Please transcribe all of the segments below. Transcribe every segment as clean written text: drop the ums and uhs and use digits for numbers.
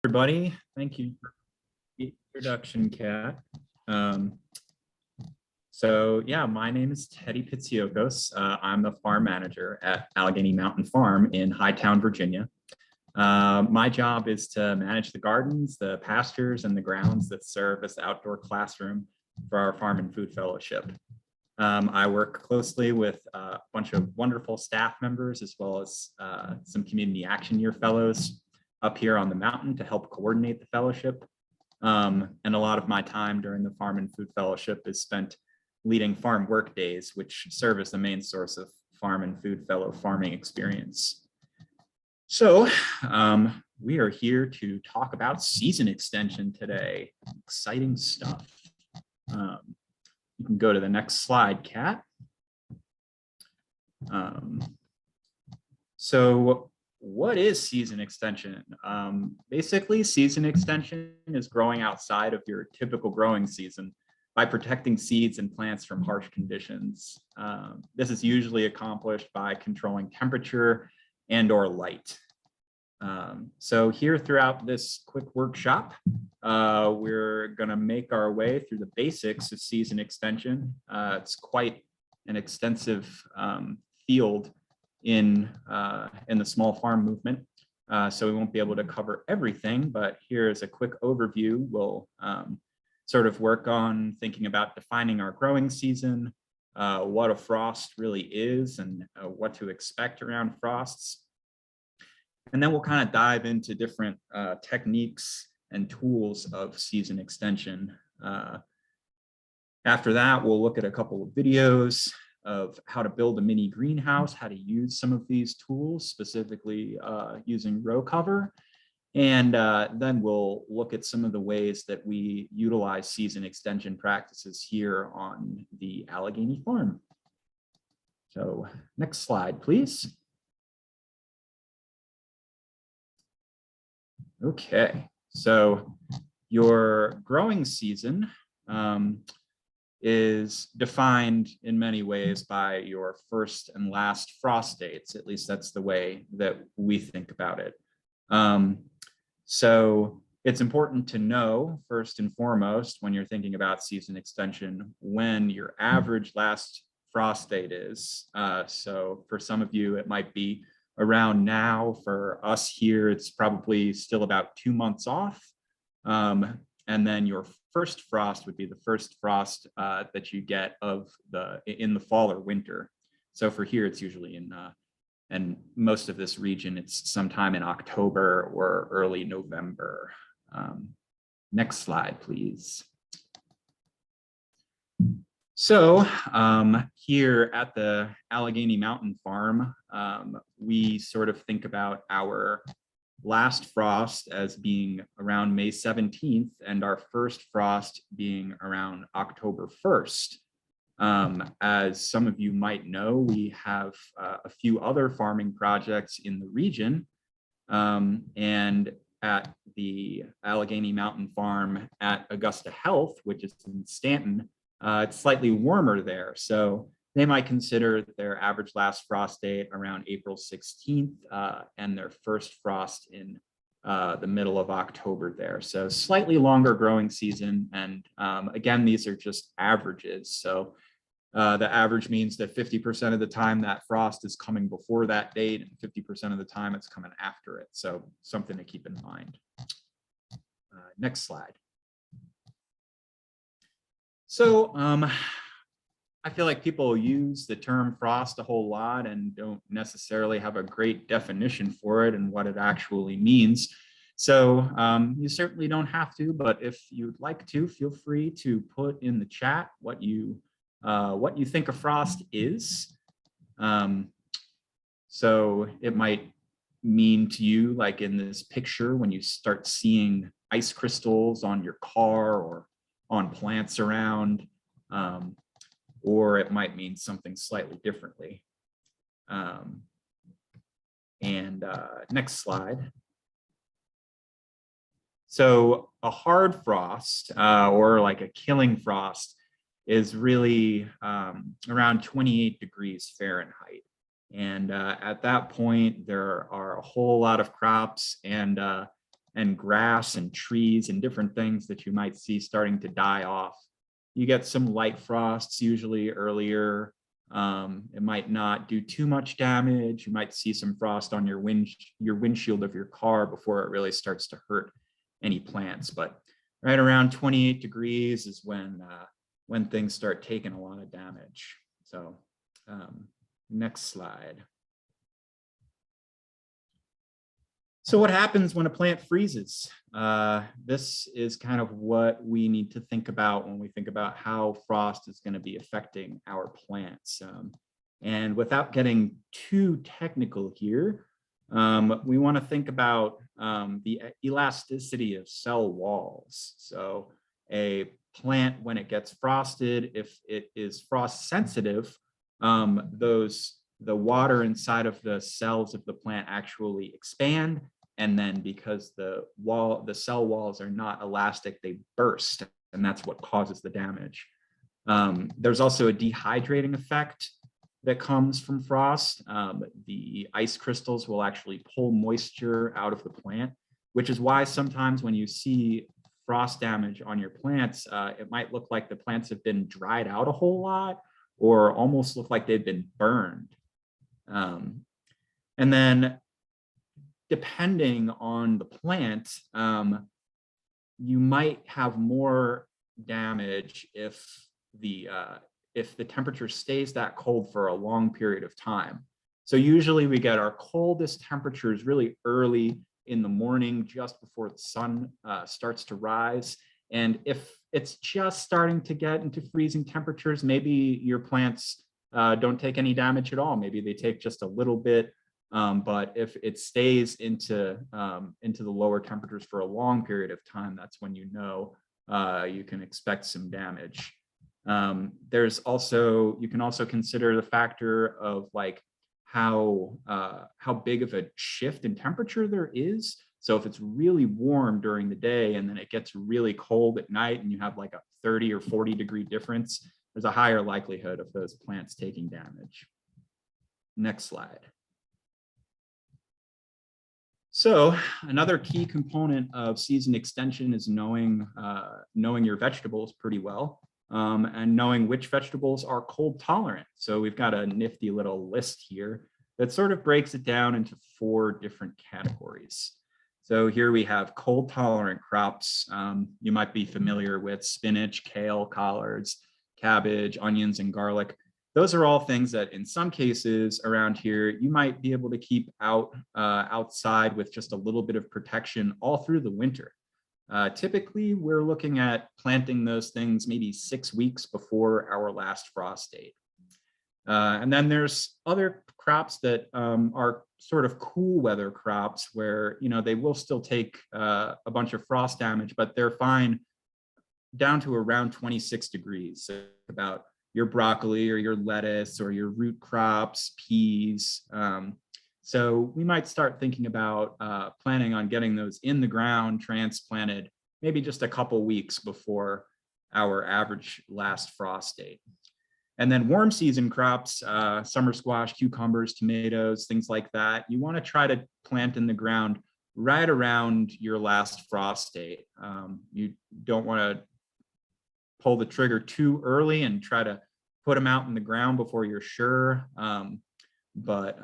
Everybody, thank you for the introduction, Kat. So my name is Teddy Pitsiokos. I'm the farm manager at Allegheny Mountain Farm in Hightown, Virginia. My job is to manage the gardens, the pastures, and the grounds that serve as the outdoor classroom for our Farm and Food Fellowship. I work closely with a bunch of wonderful staff members, as well as some Community Action Year fellows up here on the mountain to help coordinate the fellowship. And a lot of my time during the Farm and Food Fellowship is spent leading farm work days, which serve as the main source of Farm and Food Fellow farming experience. So we are here to talk about season extension today. Exciting stuff. You can go to the next slide, Kat. So what is season extension? Basically, season extension is growing outside of your typical growing season by protecting seeds and plants from harsh conditions. This is usually accomplished by controlling temperature and/or light. So here throughout this quick workshop, we're going to make our way through the basics of season extension. It's quite an extensive field in the small farm movement. So we won't be able to cover everything, but here is a quick overview. We'll sort of work on thinking about defining our growing season, what a frost really is, and what to expect around frosts. And then we'll kind of dive into different techniques and tools of season extension. After that, we'll look at a couple of videos of how to build a mini greenhouse, how to use some of these tools, specifically using row cover. And then we'll look at some of the ways that we utilize season extension practices here on the Allegheny farm. So next slide, please. Okay, so your growing season is defined in many ways by your first and last frost dates. At least that's the way that we think about it. So it's important to know, first and foremost, when you're thinking about season extension, when your average last frost date is. So for some of you, it might be around now. For us here, it's probably still about 2 months off. And then your first frost would be the first frost that you get in the fall or winter. So for here, it's usually and most of this region, it's sometime in October or early November. Next slide, please. So here at the Allegheny Mountain Farm, we sort of think about our last frost as being around May 17th and our first frost being around October 1st. As some of you might know, we have a few other farming projects in the region, and at the Allegheny Mountain Farm at Augusta Health, which is in Stanton, it's slightly warmer there. So they might consider their average last frost date around April 16th and their first frost in the middle of October there. So slightly longer growing season. And again, these are just averages. So the average means that 50% of the time that frost is coming before that date and 50% of the time it's coming after it. So something to keep in mind. Next slide. So I feel like people use the term frost a whole lot and don't necessarily have a great definition for it and what it actually means. So you certainly don't have to, but if you'd like to, feel free to put in the chat what you think a frost is. So it might mean to you, like in this picture, when you start seeing ice crystals on your car or on plants around, or it might mean something slightly differently. Next slide. So a hard frost or like a killing frost is really around 28 degrees Fahrenheit. And at that point, there are a whole lot of crops and and grass and trees and different things that you might see starting to die off. You get some light frosts usually earlier. It might not do too much damage. You might see some frost on your windshield of your car before it really starts to hurt any plants. But right around 28 degrees is when things start taking a lot of damage. So next slide. So what happens when a plant freezes? This is kind of what we need to think about when we think about how frost is going to be affecting our plants. And without getting too technical here, we want to think about the elasticity of cell walls. So a plant, when it gets frosted, if it is frost sensitive, the water inside of the cells of the plant actually expand. And then because the cell walls are not elastic, they burst, and that's what causes the damage. There's also a dehydrating effect that comes from frost. The ice crystals will actually pull moisture out of the plant, which is why sometimes when you see frost damage on your plants, it might look like the plants have been dried out a whole lot or almost look like they've been burned. And then depending on the plant, you might have more damage if the temperature stays that cold for a long period of time. So usually we get our coldest temperatures really early in the morning, just before the sun starts to rise. And if it's just starting to get into freezing temperatures, maybe your plants don't take any damage at all. Maybe they take just a little bit. But if it stays into the lower temperatures for a long period of time, that's when you know you can expect some damage. You can also consider the factor of like how big of a shift in temperature there is. So if it's really warm during the day and then it gets really cold at night and you have like a 30 or 40 degree difference, there's a higher likelihood of those plants taking damage. Next slide. So another key component of season extension is knowing your vegetables pretty well, and knowing which vegetables are cold tolerant. So we've got a nifty little list here that sort of breaks it down into 4 different categories. So here we have cold tolerant crops. You might be familiar with spinach, kale, collards, cabbage, onions, and garlic. Those are all things that in some cases around here, you might be able to keep outside with just a little bit of protection all through the winter. Typically, we're looking at planting those things maybe 6 weeks before our last frost date. And then there's other crops that are sort of cool weather crops where, they will still take a bunch of frost damage, but they're fine down to around 26 degrees. So about your broccoli or your lettuce or your root crops, peas. So we might start thinking about planning on getting those in the ground, transplanted, maybe just a couple weeks before our average last frost date. And then warm season crops, summer squash, cucumbers, tomatoes, things like that. You want to try to plant in the ground right around your last frost date. You don't want to pull the trigger too early and try to put them out in the ground before you're sure. But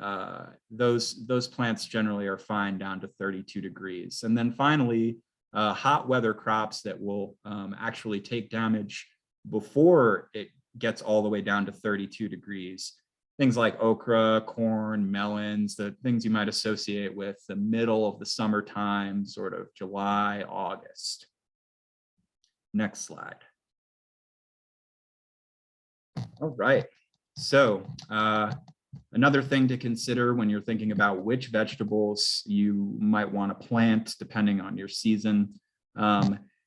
those plants generally are fine down to 32 degrees. And then finally, hot weather crops that will actually take damage before it gets all the way down to 32 degrees. Things like okra, corn, melons, the things you might associate with the middle of the summertime, sort of July, August. Next slide. All right. So another thing to consider when you're thinking about which vegetables you might want to plant, depending on your season,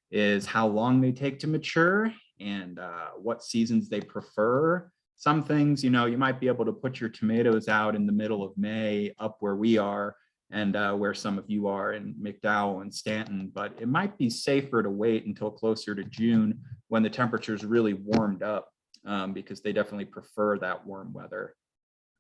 is how long they take to mature and what seasons they prefer. Some things, you might be able to put your tomatoes out in the middle of May up where we are and where some of you are in McDowell and Stanton, but it might be safer to wait until closer to June when the temperature's really warmed up, because they definitely prefer that warm weather.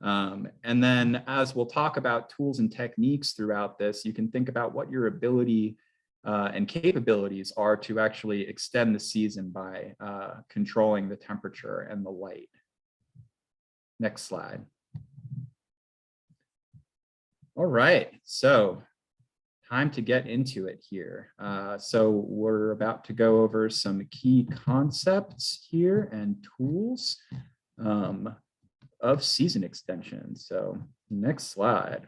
And then as we'll talk about tools and techniques throughout this, you can think about what your ability and capabilities are to actually extend the season by controlling the temperature and the light. Next slide. All right, so time to get into it here. So we're about to go over some key concepts here and tools of season extension. So next slide.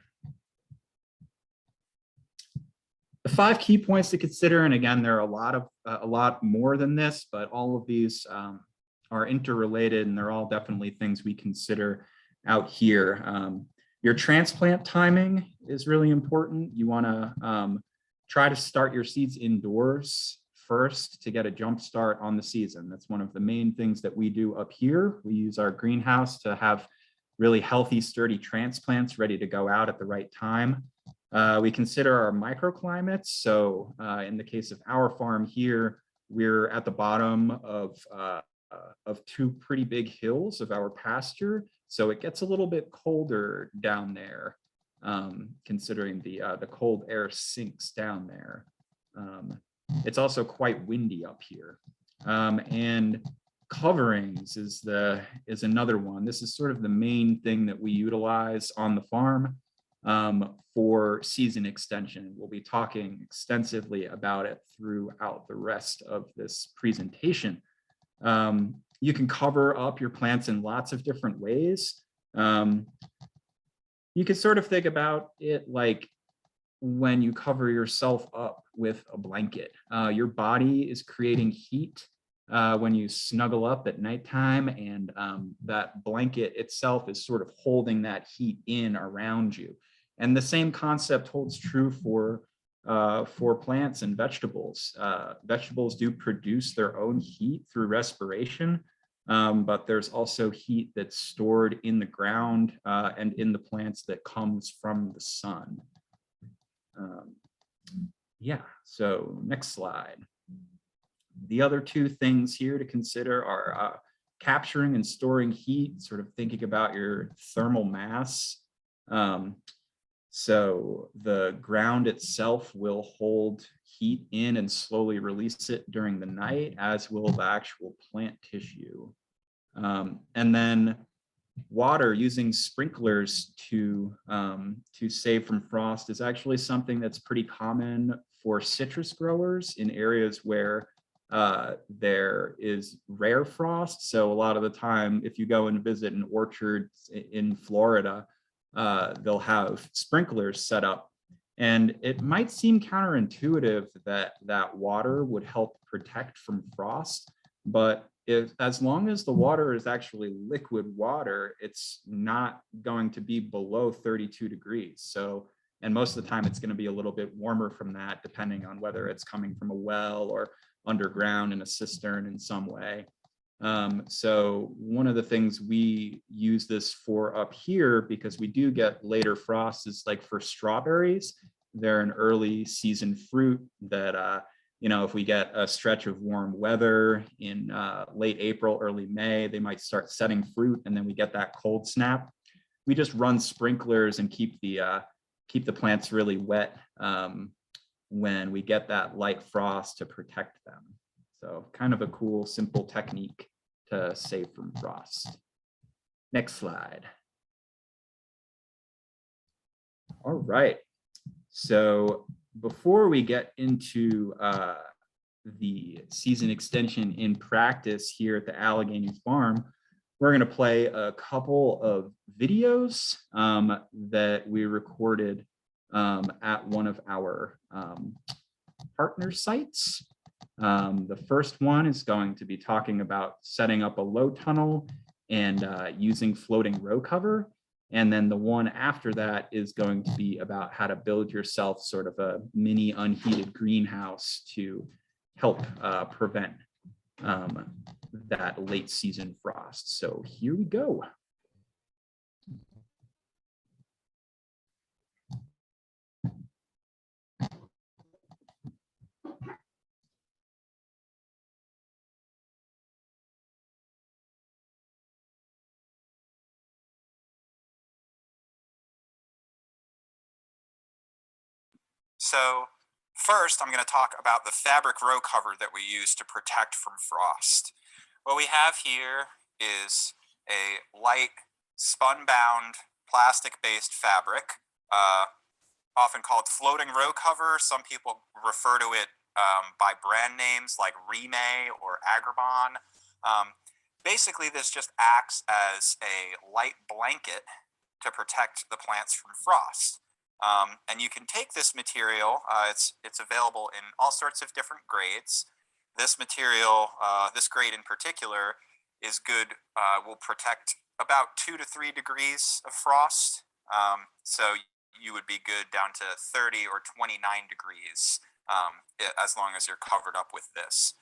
The 5 key points to consider, and again, there are a lot more than this, but all of these are interrelated, and they're all definitely things we consider out here. Your transplant timing is really important. You want to try to start your seeds indoors first to get a jump start on the season. That's one of the main things that we do up here. We use our greenhouse to have really healthy, sturdy transplants ready to go out at the right time. We consider our microclimates. So in the case of our farm here, we're at the bottom of 2 pretty big hills of our pasture. So it gets a little bit colder down there, considering the cold air sinks down there. It's also quite windy up here. And coverings is another one. This is sort of the main thing that we utilize on the farm for season extension. We'll be talking extensively about it throughout the rest of this presentation. You can cover up your plants in lots of different ways. You can sort of think about it like when you cover yourself up with a blanket. Your body is creating heat when you snuggle up at nighttime, and that blanket itself is sort of holding that heat in around you. And the same concept holds true for plants and vegetables. Vegetables do produce their own heat through respiration, but there's also heat that's stored in the ground and in the plants that comes from the sun. Yeah, so next slide. The other 2 things here to consider are capturing and storing heat, sort of thinking about your thermal mass. So the ground itself will hold heat in and slowly release it during the night, as will the actual plant tissue. And then water, using sprinklers to save from frost, is actually something that's pretty common for citrus growers in areas where there is rare frost. So a lot of the time, if you go and visit an orchard in Florida, they'll have sprinklers set up. And it might seem counterintuitive that water would help protect from frost, but as long as the water is actually liquid water, it's not going to be below 32 degrees. So, and most of the time it's going to be a little bit warmer from that, depending on whether it's coming from a well or underground in a cistern in some way. So one of the things we use this for up here, because we do get later frosts, is like for strawberries. They're an early season fruit that, if we get a stretch of warm weather in late April, early May, they might start setting fruit, and then we get that cold snap. We just run sprinklers and keep the plants really wet when we get that light frost to protect them. So kind of a cool, simple technique to save from frost. Next slide. All right. So before we get into the season extension in practice here at the Allegheny farm, we're going to play a couple of videos that we recorded at one of our partner sites. The first one is going to be talking about setting up a low tunnel and using floating row cover. And then the one after that is going to be about how to build yourself sort of a mini unheated greenhouse to help prevent that late season frost. So here we go. So First, I'm going to talk about the fabric row cover that we use to protect from frost. What we have here is a light spun-bound plastic-based fabric, often called floating row cover. Some people refer to it by brand names like Rime or Agrabah. Basically, this just acts as a light blanket to protect the plants from frost. And you can take this material, it's available in all sorts of different grades. This material, this grade in particular, is good, will protect about 2 to 3 degrees of frost. So you would be good down to 30 or 29 degrees as long as you're covered up with this.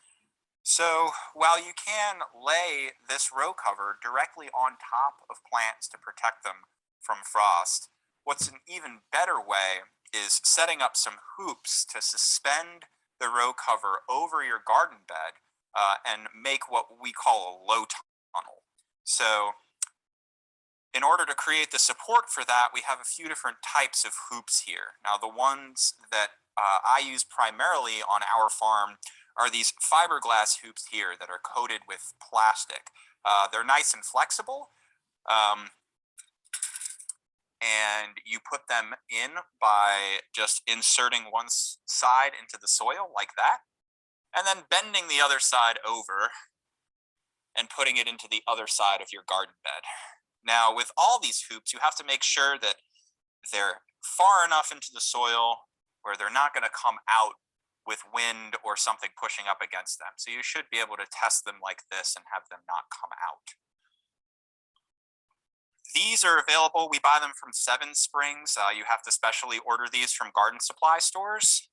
So while you can lay this row cover directly on top of plants to protect them from frost, what's an even better way is setting up some hoops to suspend the row cover over your garden bed and make what we call a low tunnel. So in order to create the support for that, we have a few different types of hoops here. Now, the ones that I use primarily on our farm are these fiberglass hoops here that are coated with plastic. They're nice and flexible, and you put them in by just inserting one side into the soil like that, and then bending the other side over and putting it into the other side of your garden bed. Now, with all these hoops, you have to make sure that they're far enough into the soil where they're not going to come out with wind or something pushing up against them. So you should be able to test them like this and have them not come out. These are available. We buy them from Seven Springs. You have to specially order these from garden supply stores.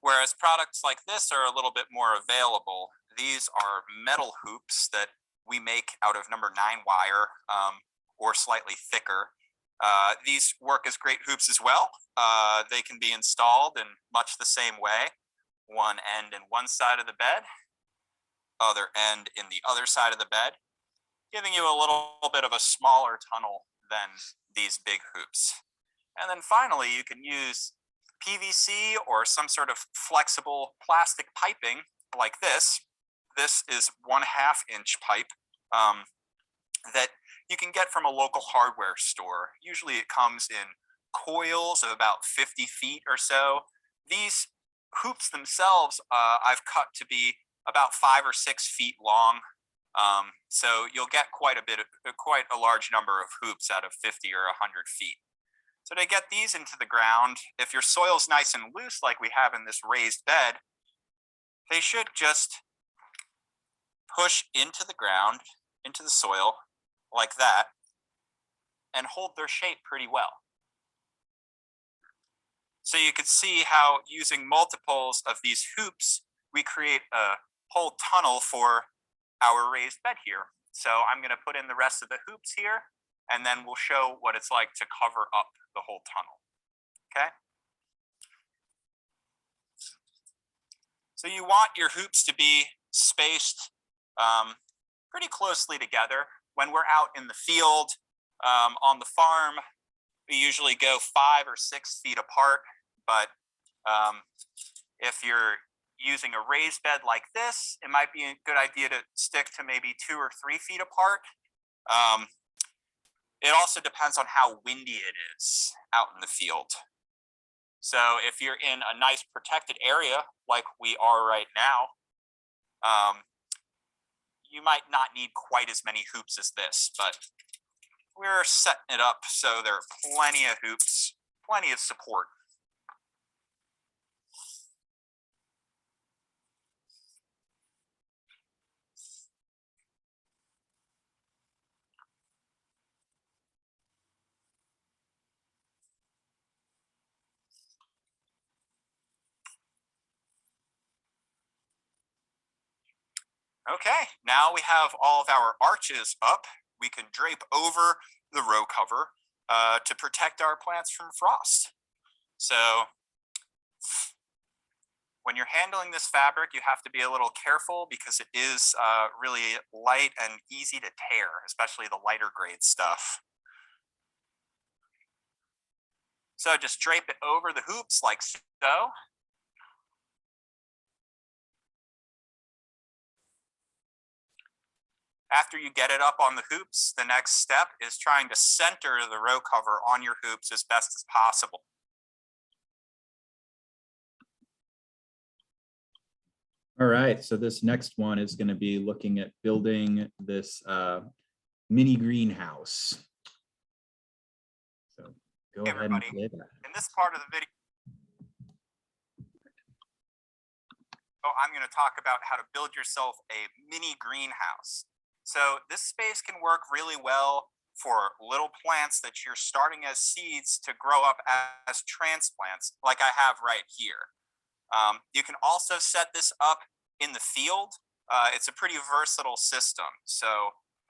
Whereas products like this are a little bit more available. These are metal hoops that we make out of number 9 wire or slightly thicker. These work as great hoops as well. They can be installed in much the same way. One end in one side of the bed, other end in the other side of the bed, giving you a little bit of a smaller tunnel than these big hoops. And then finally, you can use PVC or some sort of flexible plastic piping like this. This is 1/2 inch pipe that you can get from a local hardware store. Usually it comes in coils of about 50 feet or so. These hoops themselves I've cut to be about 5 or 6 feet long. So you'll get quite a large number of hoops out of 50 or 100 feet. So to get these into the ground, if your soil's nice and loose like we have in this raised bed, they should just push into the ground, into the soil, like that, and hold their shape pretty well. So you can see how using multiples of these hoops, we create a whole tunnel for our raised bed here. So I'm going to put in the rest of the hoops here, and then we'll show what it's like to cover up the whole tunnel. Okay? So you want your hoops to be spaced pretty closely together. When we're out in the field, on the farm, we usually go 5 or 6 feet apart. But if you're using a raised bed like this, it might be a good idea to stick to maybe 2 or 3 feet apart. It also depends on how windy it is out in the field. So if you're in a nice protected area like we are right now, you might not need quite as many hoops as this, but we're setting it up so there are plenty of hoops, plenty of support. Okay, now we have all of our arches up. We can drape over the row cover to protect our plants from frost. So when you're handling this fabric, you have to be a little careful because it is really light and easy to tear, especially the lighter grade stuff. So just drape it over the hoops like so. After you get it up on the hoops, the next step is trying to center the row cover on your hoops as best as possible. All right, so this next one is going to be looking at building this mini greenhouse. So go ahead and play that. In this part of the video, I'm going to talk about how to build yourself a mini greenhouse. So this space can work really well for little plants that you're starting as seeds to grow up as transplants, like I have right here. You can also set this up in the field. It's a pretty versatile system. So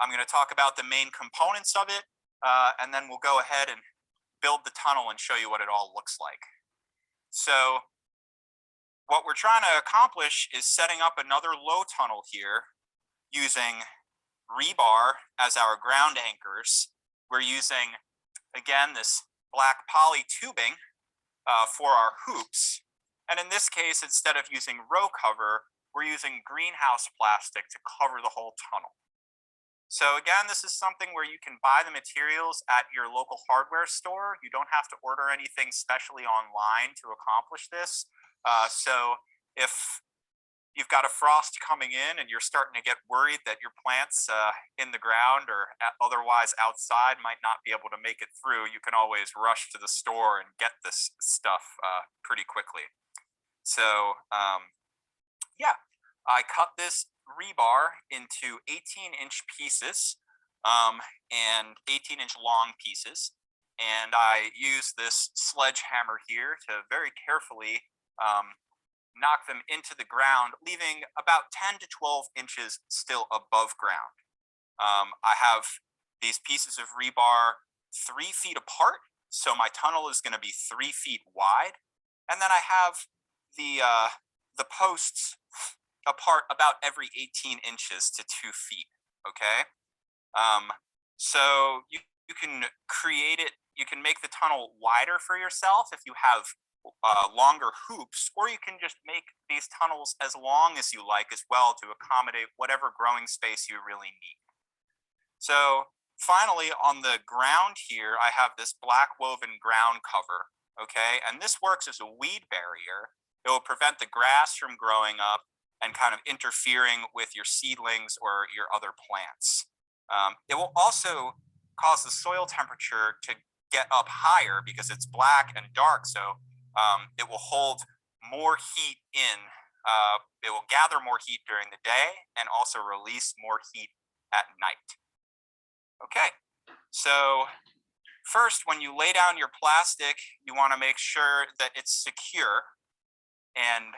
I'm going to talk about the main components of it, and then we'll go ahead and build the tunnel and show you what it all looks like. So what we're trying to accomplish is setting up another low tunnel here using rebar as our ground anchors. We're using, again, this black poly tubing for our hoops. And in this case, instead of using row cover, we're using greenhouse plastic to cover the whole tunnel. So again, this is something where you can buy the materials at your local hardware store. You don't have to order anything specially online to accomplish this. So if you've got a frost coming in and you're starting to get worried that your plants in the ground or otherwise outside might not be able to make it through, you can always rush to the store and get this stuff pretty quickly. So yeah, I cut this rebar into 18-inch pieces and 18-inch long pieces. And I use this sledgehammer here to very carefully knock them into the ground, leaving about 10 to 12 inches still above ground. I have these pieces of rebar 3 feet apart, so my tunnel is going to be 3 feet wide. And then I have the posts apart about every 18 inches to 2 feet, okay? So you can create it, you can make the tunnel wider for yourself if you have longer hoops, or you can just make these tunnels as long as you like as well to accommodate whatever growing space you really need. So finally, on the ground here, I have this black woven ground cover, okay? And this works as a weed barrier. It will prevent the grass from growing up and kind of interfering with your seedlings or your other plants. It will also cause the soil temperature to get up higher because it's black and dark, so it will hold more heat in. It will gather more heat during the day and also release more heat at night. Okay, so first, when you lay down your plastic, you want to make sure that it's secure. And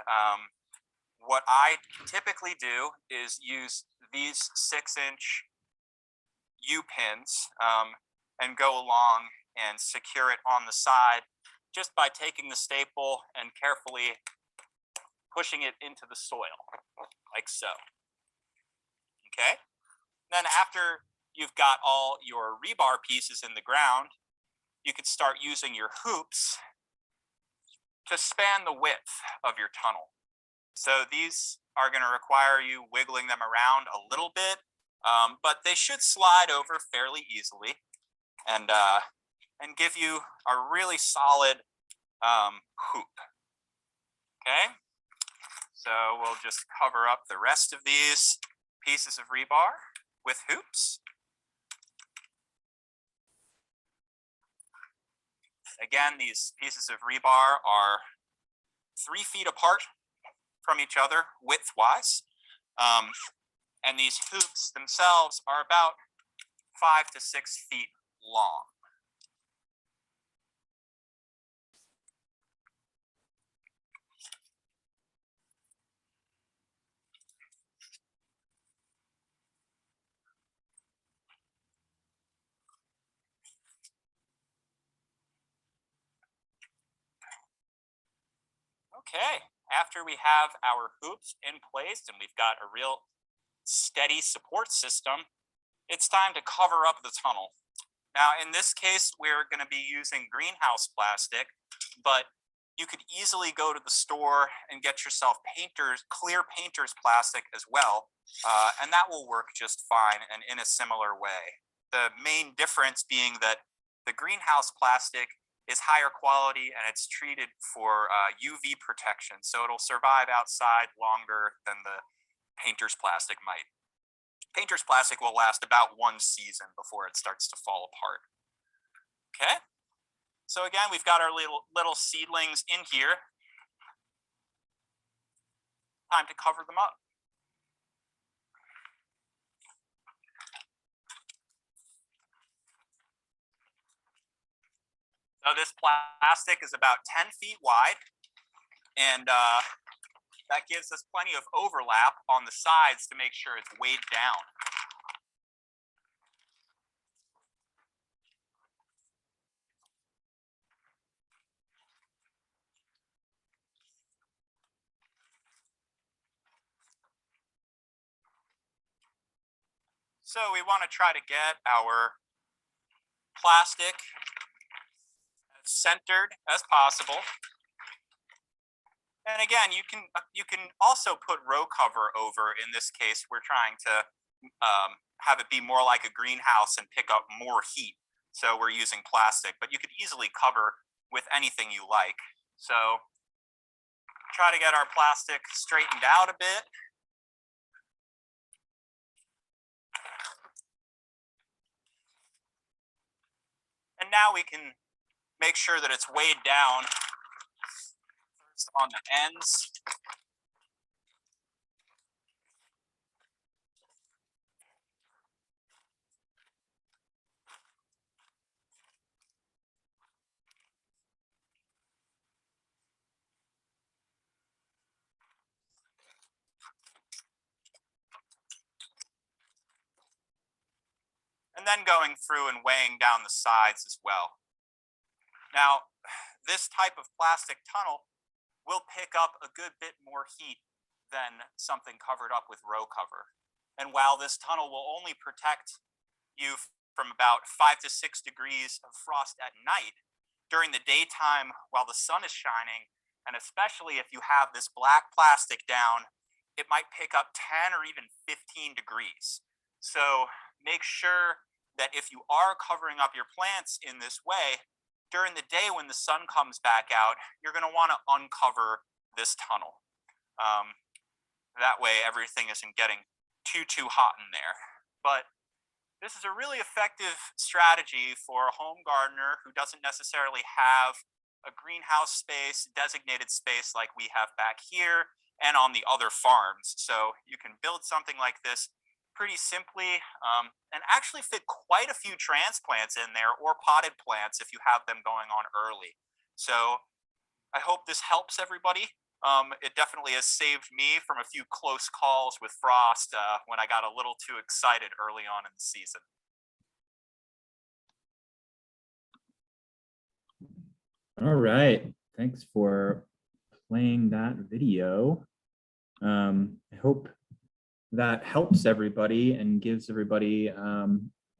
what I typically do is use these 6-inch U-pins and go along and secure it on the side just by taking the staple and carefully pushing it into the soil, like so. Okay? Then after you've got all your rebar pieces in the ground, you can start using your hoops to span the width of your tunnel. So these are going to require you wiggling them around a little bit, but they should slide over fairly easily and give you a really solid hoop. Okay, so we'll just cover up the rest of these pieces of rebar with hoops. Again, these pieces of rebar are 3 feet apart from each other width-wise, and these hoops themselves are about 5 to 6 feet long. Okay, after we have our hoops in place and we've got a real steady support system, it's time to cover up the tunnel. Now, in this case, we're going to be using greenhouse plastic, but you could easily go to the store and get yourself clear painter's plastic as well, and that will work just fine and in a similar way. The main difference being that the greenhouse plastic is higher quality and it's treated for UV protection, so it'll survive outside longer than the painter's plastic might. Painter's plastic will last about 1 season before it starts to fall apart. Okay, so again, we've got our little seedlings in here. Time to cover them up. So this plastic is about 10 feet wide, and that gives us plenty of overlap on the sides to make sure it's weighed down. So we want to try to get our plastic as centered as possible. And again, you can also put row cover over. In this case, we're trying to have it be more like a greenhouse and pick up more heat. So we're using plastic, but you could easily cover with anything you like. So try to get our plastic straightened out a bit. And now we can make sure that it's weighed down first on the ends. And then going through and weighing down the sides as well. Now, this type of plastic tunnel will pick up a good bit more heat than something covered up with row cover. And while this tunnel will only protect you from about 5 to 6 degrees of frost at night, during the daytime while the sun is shining, and especially if you have this black plastic down, it might pick up 10 or even 15 degrees. So make sure that if you are covering up your plants in this way, during the day when the sun comes back out, you're going to want to uncover this tunnel. That way everything isn't getting too hot in there. But this is a really effective strategy for a home gardener who doesn't necessarily have a greenhouse space, designated space like we have back here and on the other farms. So you can build something like this pretty simply and actually fit quite a few transplants in there, or potted plants if you have them going on early. So I hope this helps everybody. It definitely has saved me from a few close calls with frost when I got a little too excited early on in the season. All right, thanks for playing that video. I hope that helps everybody and gives everybody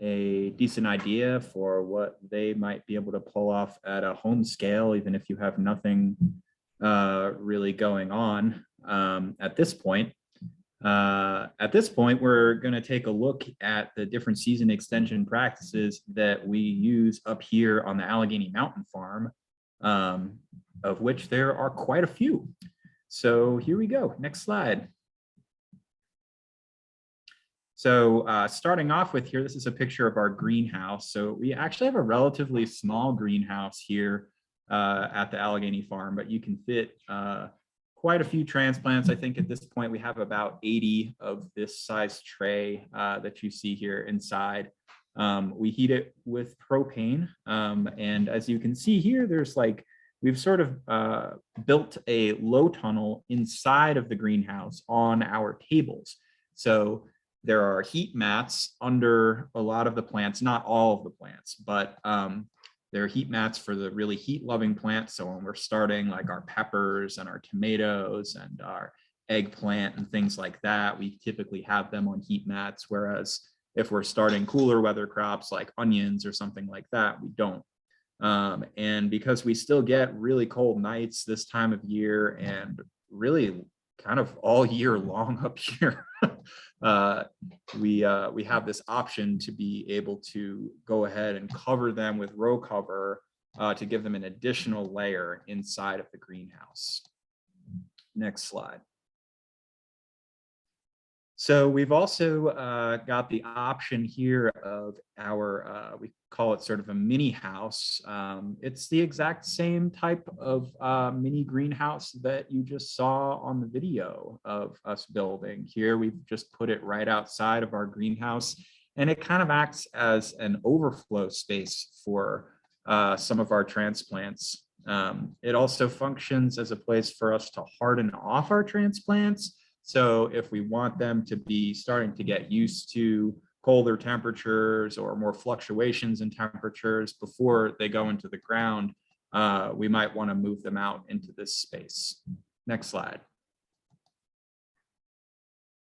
a decent idea for what they might be able to pull off at a home scale, even if you have nothing really going on at this point. At this point, we're going to take a look at the different season extension practices that we use up here on the Allegheny Mountain Farm, of which there are quite a few. So here we go. Next slide. So starting off with here, this is a picture of our greenhouse. So we actually have a relatively small greenhouse here at the Allegheny farm, but you can fit quite a few transplants. I think at this point we have about 80 of this size tray that you see here inside. We heat it with propane. And as you can see here, there's we've sort of built a low tunnel inside of the greenhouse on our tables. So there are heat mats under a lot of the plants, not all of the plants, but there are heat mats for the really heat-loving plants. So when we're starting like our peppers and our tomatoes and our eggplant and things like that, we typically have them on heat mats. Whereas if we're starting cooler weather crops like onions or something like that, we don't. And because we still get really cold nights this time of year and really kind of all year long up here, we have this option to be able to go ahead and cover them with row cover to give them an additional layer inside of the greenhouse. Next slide. So we've also got the option here of our, we call it sort of a mini house. It's the exact same type of mini greenhouse that you just saw on the video of us building. Here we've just put it right outside of our greenhouse, and it kind of acts as an overflow space for some of our transplants. It also functions as a place for us to harden off our transplants. So if we want them to be starting to get used to colder temperatures or more fluctuations in temperatures before they go into the ground, we might want to move them out into this space. Next slide.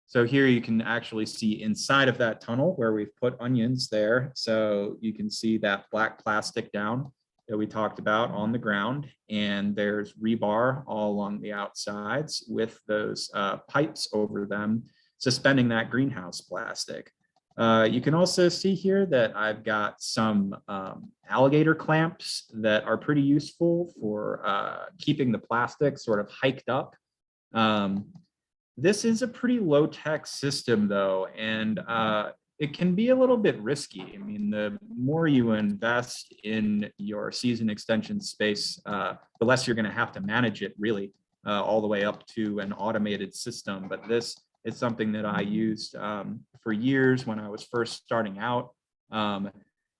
So here you can actually see inside of that tunnel where we've put onions there. So you can see that black plastic down that we talked about on the ground, and there's rebar all along the outsides with those pipes over them suspending that greenhouse plastic. You can also see here that I've got some alligator clamps that are pretty useful for keeping the plastic sort of hiked up. This is a pretty low-tech system though, and it can be a little bit risky. I mean, the more you invest in your season extension space, the less you're going to have to manage it really all the way up to an automated system. But this is something that I used for years when I was first starting out.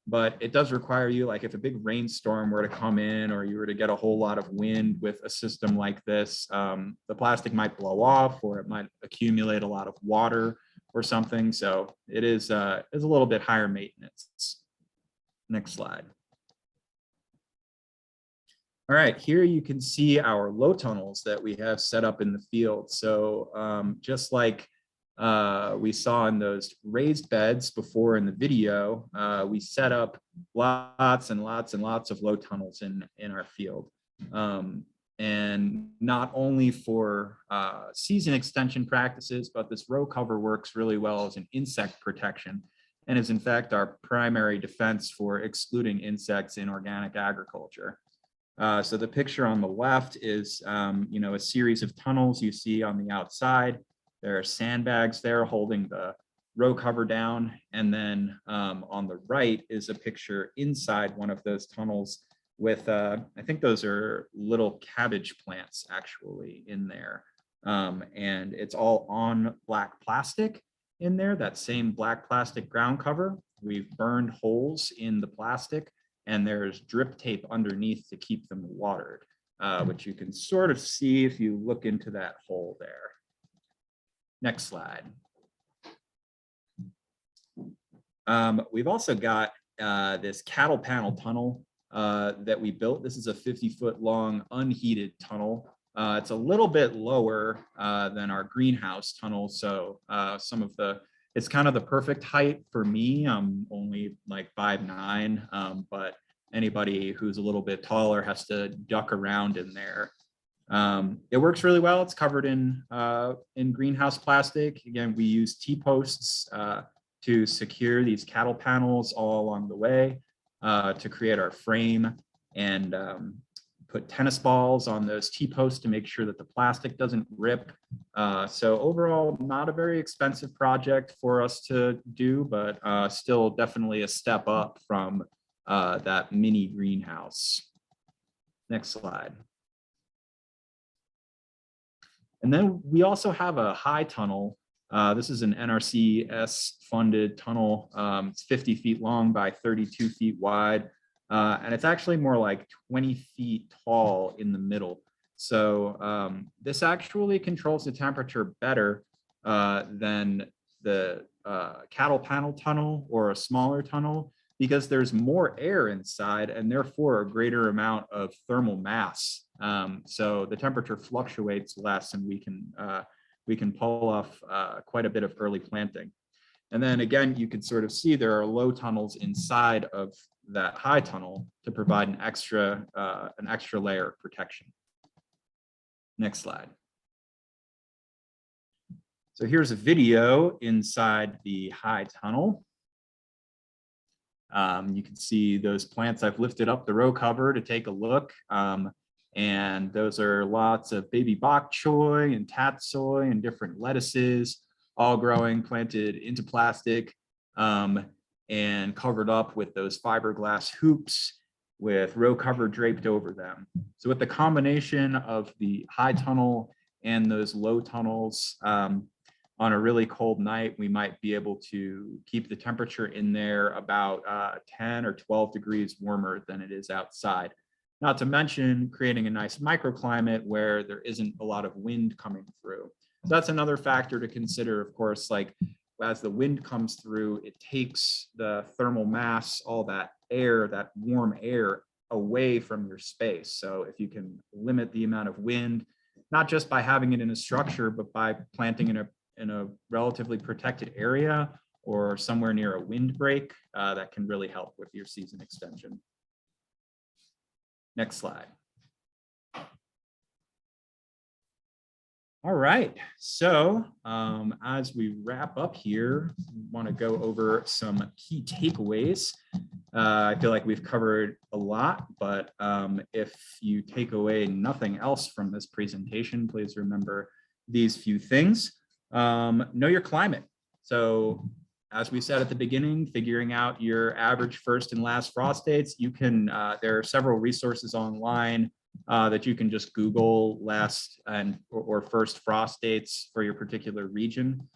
But it does require you, like if a big rainstorm were to come in or you were to get a whole lot of wind with a system like this, the plastic might blow off or it might accumulate a lot of water or something. So it is a little bit higher maintenance. Next slide. All right, here you can see our low tunnels that we have set up in the field. So just like we saw in those raised beds before in the video, we set up lots and lots and lots of low tunnels in our field. And not only for season extension practices, but this row cover works really well as an insect protection and is in fact our primary defense for excluding insects in organic agriculture. So the picture on the left is a series of tunnels you see on the outside. There are sandbags there holding the row cover down. And then on the right is a picture inside one of those tunnels with, I think those are little cabbage plants actually in there. And it's all on black plastic in there, that same black plastic ground cover. We've burned holes in the plastic and there's drip tape underneath to keep them watered, which you can sort of see if you look into that hole there. Next slide. We've also got this cattle panel tunnel that we built. This is a 50-foot long unheated tunnel. It's a little bit lower than our greenhouse tunnel. So it's kind of the perfect height for me. I'm only like 5'9", but anybody who's a little bit taller has to duck around in there. It works really well. It's covered in greenhouse plastic. Again, we use T-posts to secure these cattle panels all along the way to create our frame, and put tennis balls on those T-posts to make sure that the plastic doesn't rip. So overall, not a very expensive project for us to do, but still definitely a step up from that mini greenhouse. Next slide. And then we also have a high tunnel. This is an NRCS funded tunnel. It's 50 feet long by 32 feet wide. And it's actually more like 20 feet tall in the middle. So this actually controls the temperature better than the cattle panel tunnel or a smaller tunnel, because there's more air inside and therefore a greater amount of thermal mass. So the temperature fluctuates less and we can pull off quite a bit of early planting. And then again, you can sort of see there are low tunnels inside of that high tunnel to provide an extra layer of protection. Next slide. So here's a video inside the high tunnel. You can see those plants. I've lifted up the row cover to take a look. And those are lots of baby bok choy and tatsoi and different lettuces, all growing, planted into plastic and covered up with those fiberglass hoops with row cover draped over them. So with the combination of the high tunnel and those low tunnels, on a really cold night, we might be able to keep the temperature in there about 10 or 12 degrees warmer than it is outside. Not to mention creating a nice microclimate where there isn't a lot of wind coming through. So that's another factor to consider, of course, like as the wind comes through, it takes the thermal mass, all that air, that warm air away from your space. So if you can limit the amount of wind, not just by having it in a structure, but by planting in a relatively protected area or somewhere near a windbreak, that can really help with your season extension. Next slide. All right, so as we wrap up here, we want to go over some key takeaways. I feel like we've covered a lot, but if you take away nothing else from this presentation, please remember these few things. Know your climate. So as we said at the beginning, figuring out your average first and last frost dates, you can, there are several resources online that you can just Google last or first frost dates for your particular region.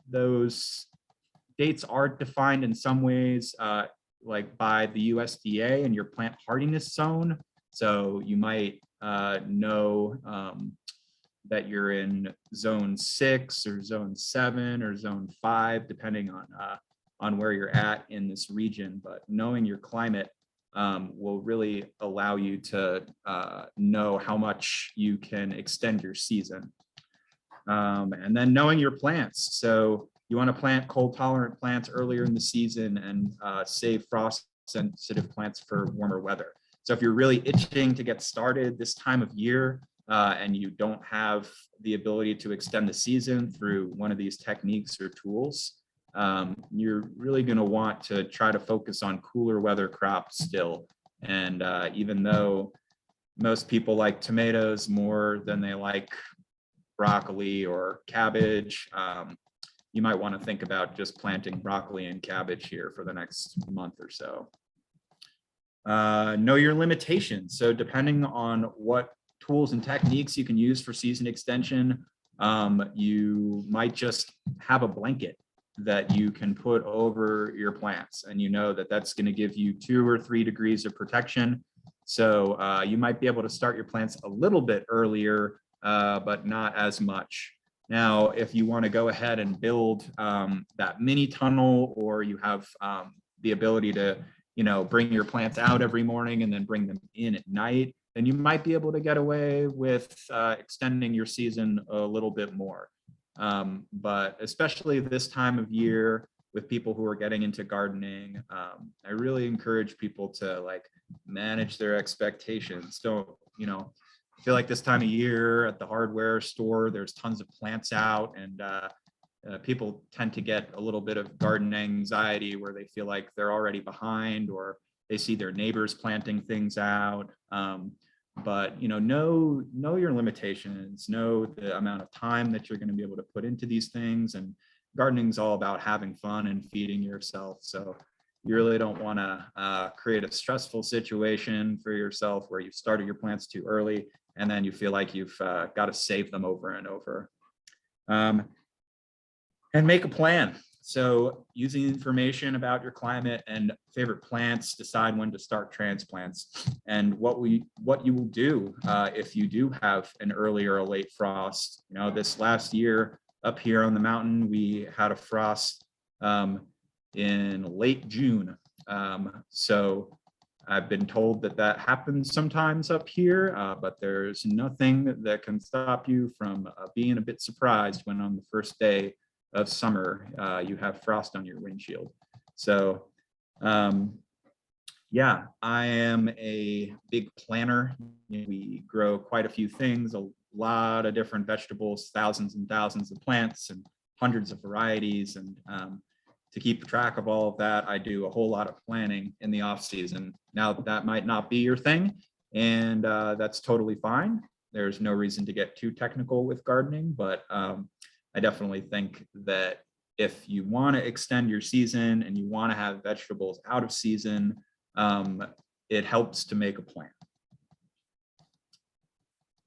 Those dates are defined in some ways, like by the USDA and your plant hardiness zone. So you might know that you're in zone 6 or zone 7 or zone 5, depending on where you're at in this region. But knowing your climate will really allow you to know how much you can extend your season. And then knowing your plants. So you want to plant cold tolerant plants earlier in the season and save frost sensitive plants for warmer weather. So if you're really itching to get started this time of year, and you don't have the ability to extend the season through one of these techniques or tools, you're really going to want to try to focus on cooler weather crops still. And even though most people like tomatoes more than they like broccoli or cabbage, you might want to think about just planting broccoli and cabbage here for the next month or so. Know your limitations. So depending on what tools and techniques you can use for season extension, you might just have a blanket that you can put over your plants, and you know that that's going to give you 2 or 3 degrees of protection. So you might be able to start your plants a little bit earlier, but not as much. Now, if you want to go ahead and build that mini tunnel, or you have the ability to, bring your plants out every morning and then bring them in at night, then you might be able to get away with extending your season a little bit more. But especially this time of year with people who are getting into gardening, I really encourage people to manage their expectations. Don't, I feel like this time of year at the hardware store, there's tons of plants out, and people tend to get a little bit of garden anxiety where they feel like they're already behind, or they see their neighbors planting things out. But know your limitations, know the amount of time that you're going to be able to put into these things. And gardening is all about having fun and feeding yourself. So you really don't want to create a stressful situation for yourself where you've started your plants too early and then you feel like you've got to save them over and over. And make a plan. So using information about your climate and favorite plants, decide when to start transplants, and what you will do if you do have an early or a late frost. This last year up here on the mountain, we had a frost in late June. So I've been told that happens sometimes up here, but there's nothing that can stop you from being a bit surprised when on the first day of summer you have frost on your windshield. So Yeah, I am a big planner. We grow quite a few things, a lot of different vegetables, thousands and thousands of plants and hundreds of varieties. And to keep track of all of that, I do a whole lot of planning in the off season. Now, that might not be your thing, and that's totally fine. There's no reason to get too technical with gardening, but I definitely think that if you want to extend your season and you want to have vegetables out of season, it helps to make a plan.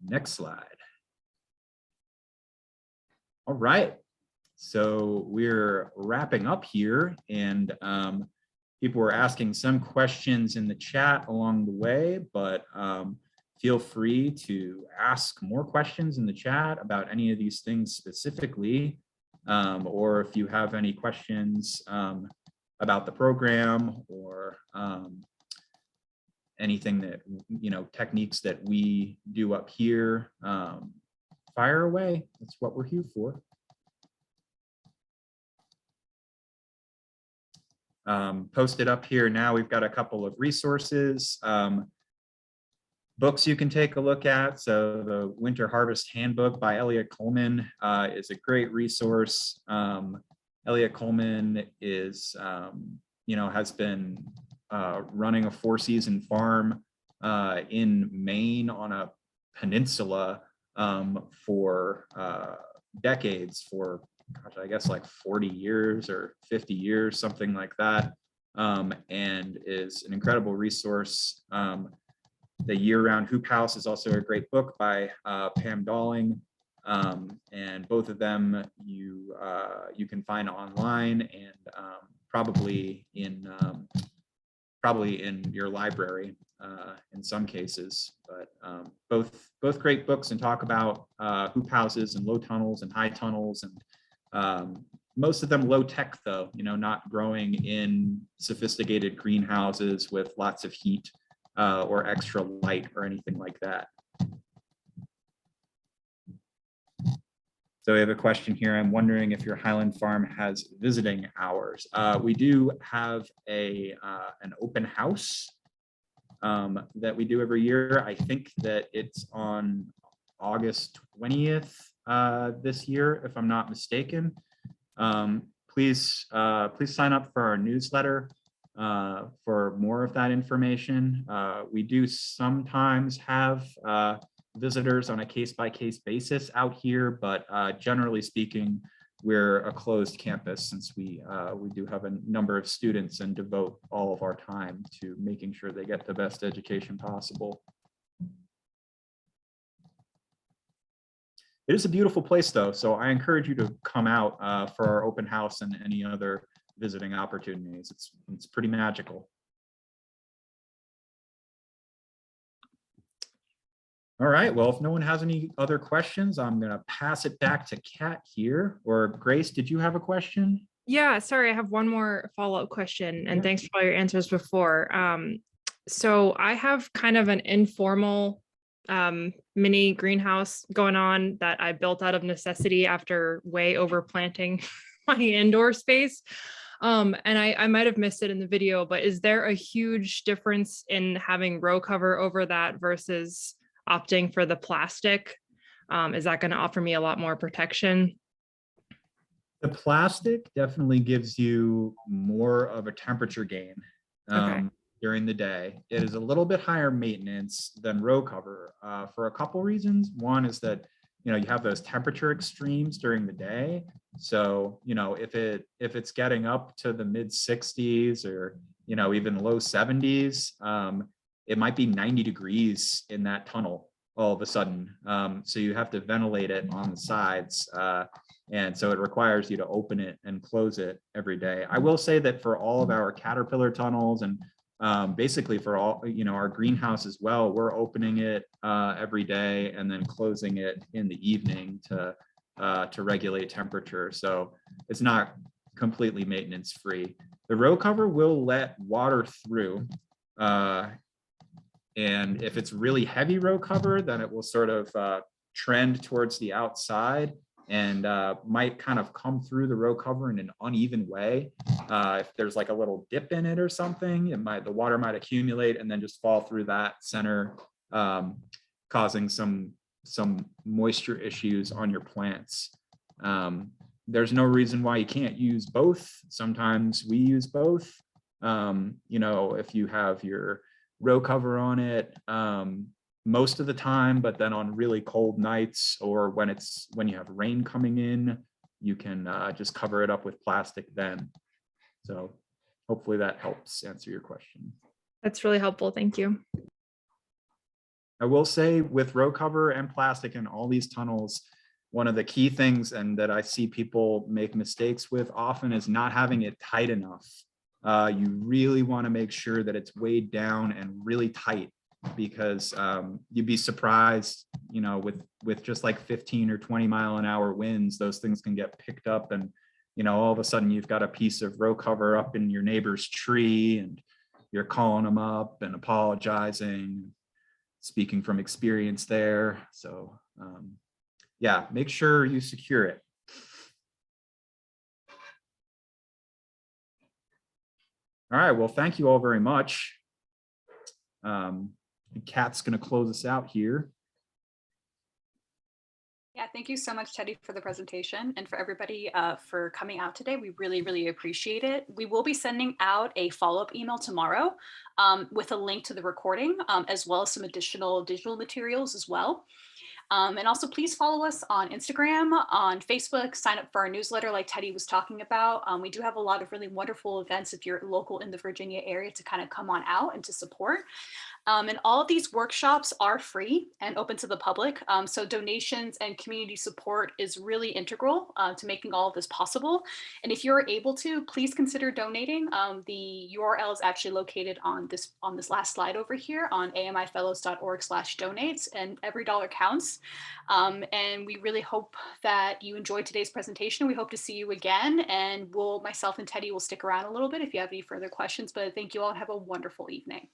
Next slide. All right, so we're wrapping up here, and people were asking some questions in the chat along the way, but feel free to ask more questions in the chat about any of these things specifically, or if you have any questions about the program or anything that, techniques that we do up here, fire away. That's what we're here for. Posted up here now, we've got a couple of resources, books you can take a look at. So the Winter Harvest Handbook by Elliot Coleman is a great resource. Elliot Coleman is, has been running a 4-season farm in Maine on a peninsula for decades, for gosh, I guess like 40 years or 50 years, something like that, and is an incredible resource. The Year-Round Hoop House is also a great book by Pam Dalling, and both of them you can find online and probably in your library in some cases. But both great books, and talk about hoop houses and low tunnels and high tunnels, and most of them low tech though, not growing in sophisticated greenhouses with lots of heat or extra light or anything like that. So we have a question here. I'm wondering if your Highland farm has visiting hours. We do have an open house that we do every year. I think that it's on August 20th this year, if I'm not mistaken. Please sign up for our newsletter for more of that information. We do sometimes have visitors on a case-by-case basis out here, but generally speaking, we're a closed campus, since we do have a number of students and devote all of our time to making sure they get the best education possible. It is a beautiful place though, so I encourage you to come out for our open house and any other visiting opportunities. It's pretty magical. All right, well, if no one has any other questions, I'm gonna pass it back to Kat here. Or Grace, did you have a question? Yeah, sorry, I have one more follow-up question, and thanks for all your answers before. So I have kind of an informal mini greenhouse going on that I built out of necessity after way overplanting my indoor space. And I might have missed it in the video, but is there a huge difference in having row cover over that versus opting for the plastic? Is that going to offer me a lot more protection? The plastic definitely gives you more of a temperature gain during the day. It is a little bit higher maintenance than row cover for a couple reasons. One is that you have those temperature extremes during the day. So if it's getting up to the mid 60s or even low 70s, it might be 90 degrees in that tunnel all of a sudden. So you have to ventilate it on the sides. And so it requires you to open it and close it every day. I will say that for all of our caterpillar tunnels and basically for all, our greenhouse as well, we're opening it every day and then closing it in the evening to regulate temperature. So it's not completely maintenance free. The row cover will let water through. And if it's really heavy row cover, then it will sort of trend towards the outside. and might kind of come through the row cover in an uneven way. If there's like a little dip in it or something, the water might accumulate and then just fall through that center, causing some moisture issues on your plants. There's no reason why you can't use both. Sometimes we use both. If you have your row cover on it, most of the time, but then on really cold nights or when you have rain coming in, you can just cover it up with plastic then. So hopefully that helps answer your question. That's really helpful. Thank you. I will say with row cover and plastic in all these tunnels, one of the key things and that I see people make mistakes with often is not having it tight enough. You really want to make sure that it's weighed down and really tight, because you'd be surprised, with just like 15 or 20-mile-an-hour winds, those things can get picked up, and all of a sudden you've got a piece of row cover up in your neighbor's tree and you're calling them up and apologizing, speaking from experience there. So yeah, make sure you secure it. All right, well, thank you all very much. Kat's going to close us out here. Yeah, thank you so much, Teddy, for the presentation, and for everybody for coming out today. We really, really appreciate it. We will be sending out a follow-up email tomorrow with a link to the recording, as well as some additional digital materials as well. And also, please follow us on Instagram, on Facebook, sign up for our newsletter like Teddy was talking about. We do have a lot of really wonderful events if you're local in the Virginia area to kind of come on out and to support. And all of these workshops are free and open to the public. So donations and community support is really integral to making all of this possible. And if you're able to, please consider donating. The URL is actually located on this last slide over here on amifellows.org/donates, and every dollar counts. And we really hope that you enjoyed today's presentation. We hope to see you again, and myself and Teddy will stick around a little bit if you have any further questions, but thank you all and have a wonderful evening.